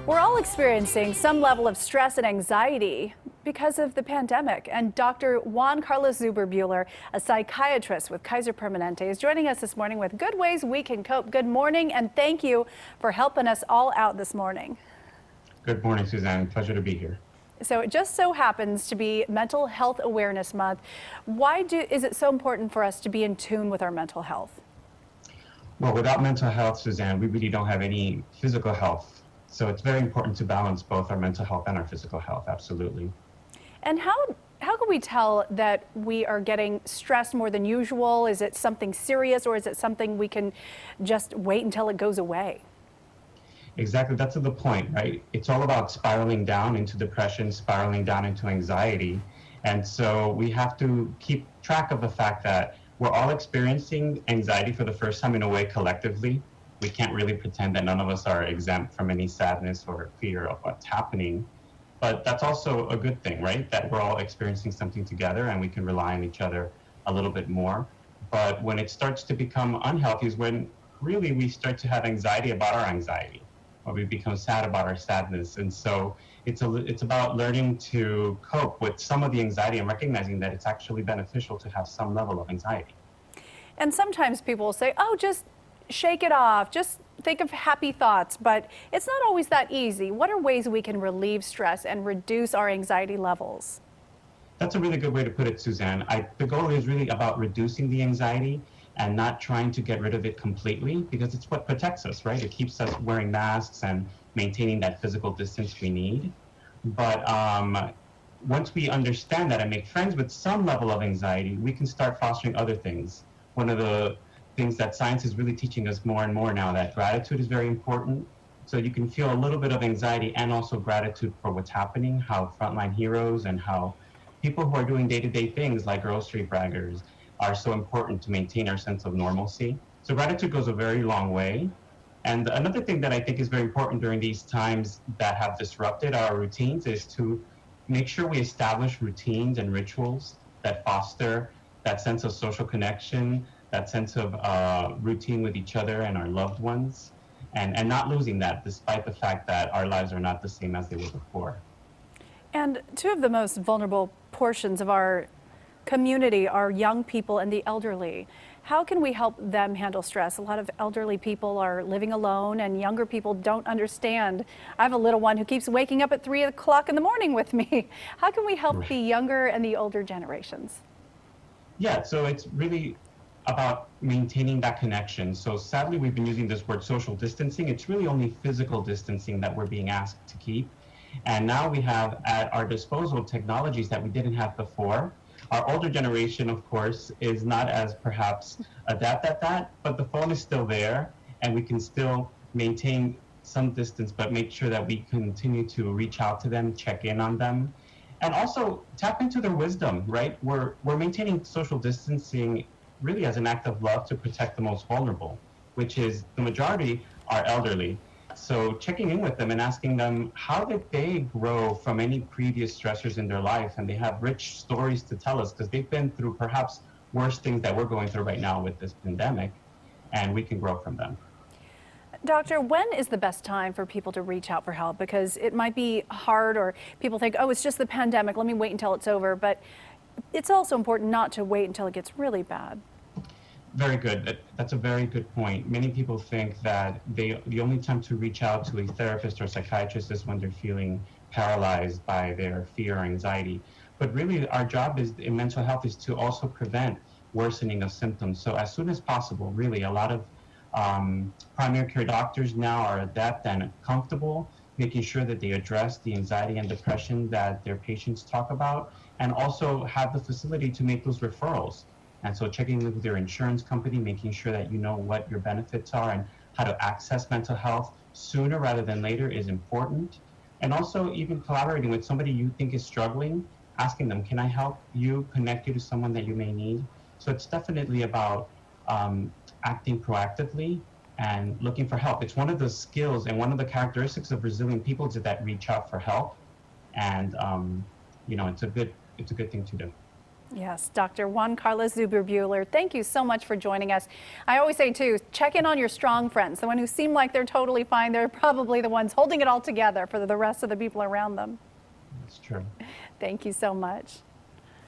We're all experiencing some level of stress and anxiety because of the pandemic. And Dr. Juan-Carlos Zuberbuhler, a psychiatrist with Kaiser Permanente, is joining us this morning with good ways we can cope. Good morning, and thank you for helping us all out this morning. Good morning, Suzanne. Pleasure to be here. So it just so happens to be Mental Health Awareness Month. Why is it so important for us to be in tune with our mental health? Well, without mental health, Suzanne, we really don't have any physical health. So it's very important to balance both our mental health and our physical health, absolutely. And how can we tell that we are getting stressed more than usual? Is it something serious, or is it something we can just wait until it goes away? Exactly, that's the point, right? It's all about spiraling down into depression, spiraling down into anxiety. And so we have to keep track of the fact that we're all experiencing anxiety for the first time in a way collectively. We can't really pretend that none of us are exempt from any sadness or fear of what's happening. But that's also a good thing, right? That we're all experiencing something together and we can rely on each other a little bit more. But when it starts to become unhealthy is when really we start to have anxiety about our anxiety, or we become sad about our sadness. And so it's about learning to cope with some of the anxiety and recognizing that it's actually beneficial to have some level of anxiety. And sometimes people will say, oh, just shake it off, just think of happy thoughts, but it's not always that easy. What are ways we can relieve stress and reduce our anxiety levels? That's a really good way to put it, Suzanne. The goal is really about reducing the anxiety and not trying to get rid of it completely, because it's what protects us, right? It keeps us wearing masks and maintaining that physical distance we need. But once we understand that and make friends with some level of anxiety, we can start fostering other things. One of the things that science is really teaching us more and more now, that gratitude is very important. So you can feel a little bit of anxiety and also gratitude for what's happening, how frontline heroes and how people who are doing day-to-day things like grocery baggers are so important to maintain our sense of normalcy. So gratitude goes a very long way. And another thing that I think is very important during these times that have disrupted our routines is to make sure we establish routines and rituals that foster that sense of social connection, that sense of routine with each other and our loved ones, and not losing that despite the fact that our lives are not the same as they were before. And two of the most vulnerable portions of our community are young people and the elderly. How can we help them handle stress? A lot of elderly people are living alone, and younger people don't understand. I have a little one who keeps waking up at 3 o'clock in the morning with me. How can we help the younger and the older generations? Yeah, so it's really about maintaining that connection. So sadly, we've been using this word social distancing. It's really only physical distancing that we're being asked to keep. And now we have at our disposal technologies that we didn't have before. Our older generation, of course, is not as perhaps adept at that, but the phone is still there and we can still maintain some distance, but make sure that we continue to reach out to them, check in on them, and also tap into their wisdom, right? We're maintaining social distancing really as an act of love to protect the most vulnerable, which is the majority are elderly. So checking in with them and asking them, how did they grow from any previous stressors in their life? And they have rich stories to tell us because they've been through perhaps worse things that we're going through right now with this pandemic, and we can grow from them. Doctor, when is the best time for people to reach out for help? Because it might be hard, or people think, oh, it's just the pandemic, let me wait until it's over. But it's also important not to wait until it gets really bad. Very good. That's a very good point. Many people think that the only time to reach out to a therapist or psychiatrist is when they're feeling paralyzed by their fear or anxiety. But really, our job in mental health is to also prevent worsening of symptoms. So as soon as possible, really, a lot of primary care doctors now are adept and comfortable making sure that they address the anxiety and depression that their patients talk about, and also have the facility to make those referrals. And so checking with your insurance company, making sure that you know what your benefits are and how to access mental health sooner rather than later is important. And also even collaborating with somebody you think is struggling, asking them, can I help you, connect you to someone that you may need? So it's definitely about acting proactively and looking for help. It's one of the skills and one of the characteristics of resilient people is that reach out for help. And it's a good thing to do. Yes, Dr. Juan-Carlos Zuberbuhler, thank you so much for joining us. I always say, too, check in on your strong friends, the ones who seem like they're totally fine. They're probably the ones holding it all together for the rest of the people around them. That's true. Thank you so much.